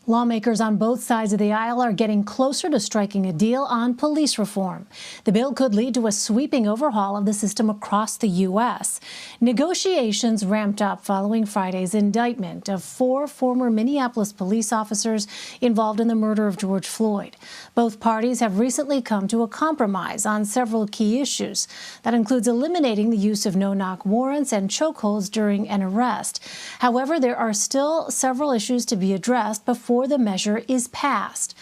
Lawmakers on both sides of the aisle are getting closer to striking a deal on police reform. The bill could lead to a sweeping overhaul of the system across the U.S. Negotiations ramped up following Friday's indictment of 4 former Minneapolis police officers involved in the murder of George Floyd. Both parties have recently come to a compromise on several key issues. That includes eliminating the use of no-knock warrants and chokeholds during an arrest. However, there are still several issues to be addressed before the measure is passed.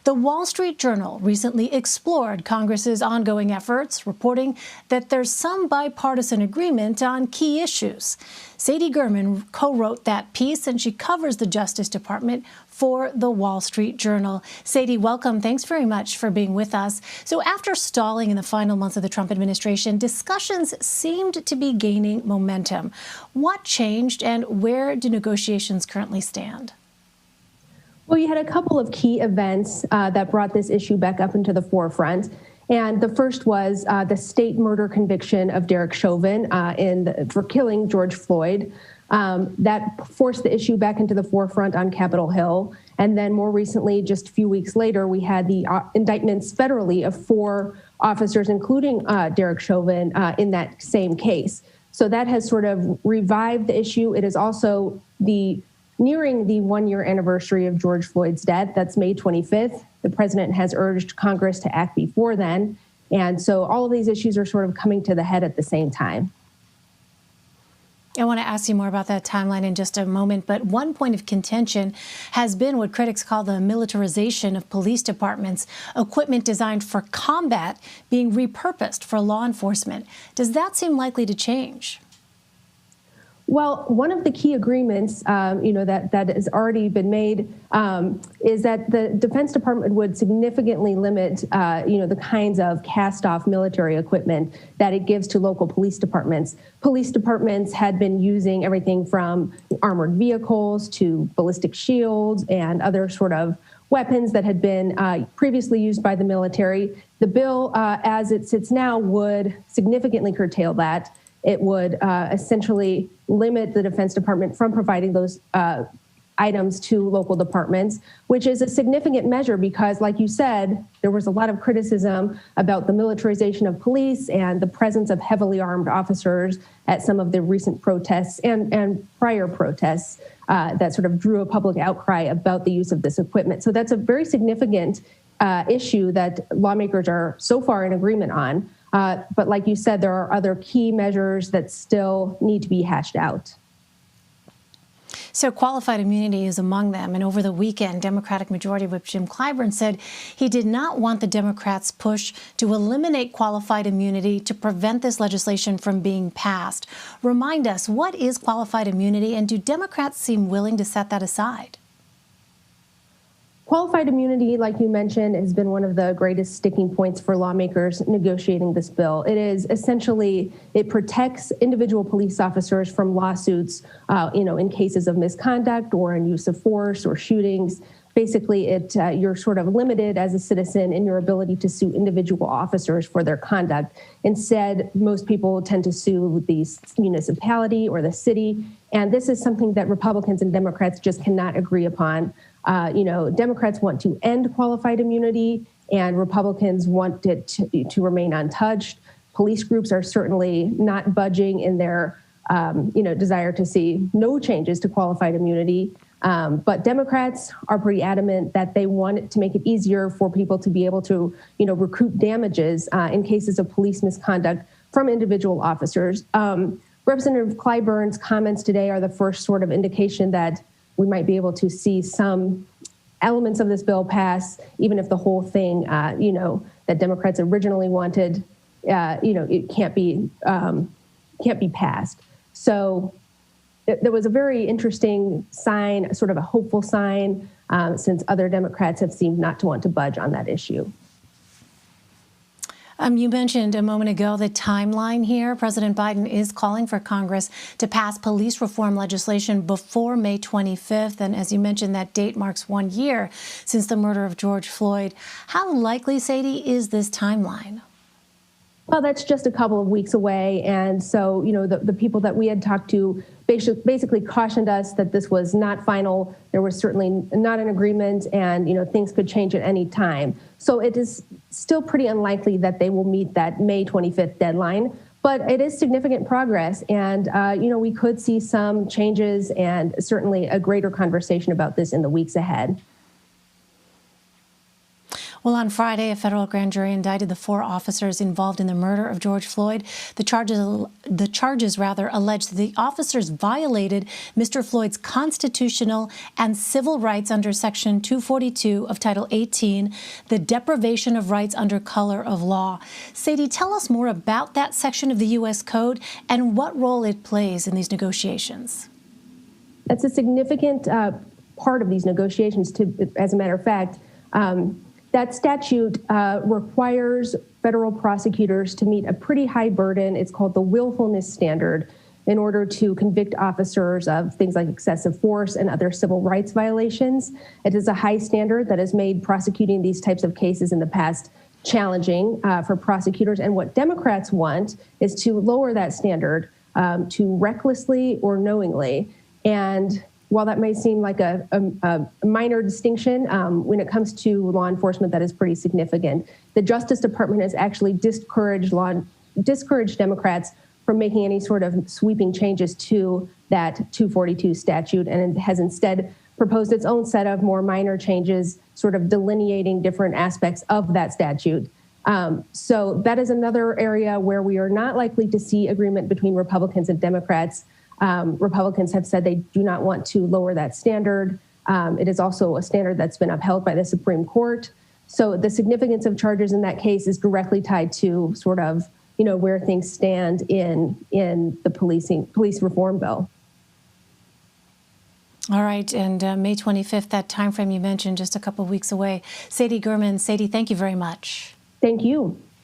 The Wall Street Journal recently explored Congress's ongoing efforts, reporting that there's some bipartisan agreement on key issues. Sadie Gurman co-wrote that piece, and she covers the Justice Department for the Wall Street Journal. Sadie, welcome. Thanks very much for being with us. So after stalling in the final months of the Trump administration, discussions seemed to be gaining momentum. What changed, and where do negotiations currently stand? Well, you had a couple of key events that brought this issue back up into the forefront. And the first was the state murder conviction of Derek Chauvin for killing George Floyd. That forced the issue back into the forefront on Capitol Hill. And then more recently, just a few weeks later, we had the indictments federally of 4 officers, including Derek Chauvin, in that same case. So that has sort of revived the issue. It is also nearing the 1-year anniversary of George Floyd's death. That's May 25th. The president has urged Congress to act before then. And so all of these issues are sort of coming to the head at the same time. I want to ask you more about that timeline in just a moment, but one point of contention has been what critics call the militarization of police departments, equipment designed for combat being repurposed for law enforcement. Does that seem likely to change? Well, one of the key agreements, that has already been made is that the Defense Department would significantly limit, the kinds of cast-off military equipment that it gives to local police departments. Police departments had been using everything from armored vehicles to ballistic shields and other sort of weapons that had been previously used by the military. The bill, as it sits now, would significantly curtail that. It would essentially limit the Defense Department from providing those items to local departments, which is a significant measure because, like you said, there was a lot of criticism about the militarization of police and the presence of heavily armed officers at some of the recent protests and prior protests that sort of drew a public outcry about the use of this equipment. So that's a very significant issue that lawmakers are so far in agreement on. But like you said, there are other key measures that still need to be hashed out. So qualified immunity is among them. And over the weekend, Democratic Majority Whip Jim Clyburn said he did not want the Democrats' push to eliminate qualified immunity to prevent this legislation from being passed. Remind us, what is qualified immunity, and do Democrats seem willing to set that aside? Qualified immunity, like you mentioned, has been one of the greatest sticking points for lawmakers negotiating this bill. It is essentially, it protects individual police officers from lawsuits, in cases of misconduct or in use of force or shootings. Basically, you're sort of limited as a citizen in your ability to sue individual officers for their conduct. Instead, most people tend to sue the municipality or the city. And this is something that Republicans and Democrats just cannot agree upon. Democrats want to end qualified immunity, and Republicans want it to remain untouched. Police groups are certainly not budging in their, desire to see no changes to qualified immunity. But Democrats are pretty adamant that they want to make it easier for people to be able to, recoup damages in cases of police misconduct from individual officers. Representative Clyburn's comments today are the first sort of indication that we might be able to see some elements of this bill pass, even if the whole thing, that Democrats originally wanted, it can't be passed. So there was a very interesting sign, sort of a hopeful sign, since other Democrats have seemed not to want to budge on that issue. You mentioned a moment ago the timeline here. President Biden is calling for Congress to pass police reform legislation before May 25th. And as you mentioned, that date marks 1 year since the murder of George Floyd. How likely, Sadie, is this timeline? Well, that's just a couple of weeks away. And so, the people that we had talked to basically cautioned us that this was not final. There was certainly not an agreement, and things could change at any time. So it is still pretty unlikely that they will meet that May 25th deadline. But it is significant progress, and we could see some changes and certainly a greater conversation about this in the weeks ahead. Well, on Friday, a federal grand jury indicted the 4 officers involved in the murder of George Floyd. The charges allege that the officers violated Mr. Floyd's constitutional and civil rights under Section 242 of Title 18, the deprivation of rights under color of law. Sadie, tell us more about that section of the U.S. Code and what role it plays in these negotiations. That's a significant part of these negotiations, as a matter of fact. That statute requires federal prosecutors to meet a pretty high burden. It's called the willfulness standard in order to convict officers of things like excessive force and other civil rights violations. It is a high standard that has made prosecuting these types of cases in the past challenging for prosecutors. And what Democrats want is to lower that standard to recklessly or knowingly. And while that may seem like a minor distinction, when it comes to law enforcement, that is pretty significant. The Justice Department has actually discouraged Democrats from making any sort of sweeping changes to that 242 statute, and it has instead proposed its own set of more minor changes, sort of delineating different aspects of that statute. So that is another area where we are not likely to see agreement between Republicans and Democrats. Republicans have said they do not want to lower that standard. It is also a standard that's been upheld by the Supreme Court. So the significance of charges in that case is directly tied to sort of, where things stand in the police reform bill. All right, and May 25th, that time frame you mentioned, just a couple of weeks away. Sadie Gurman, Sadie, thank you very much. Thank you.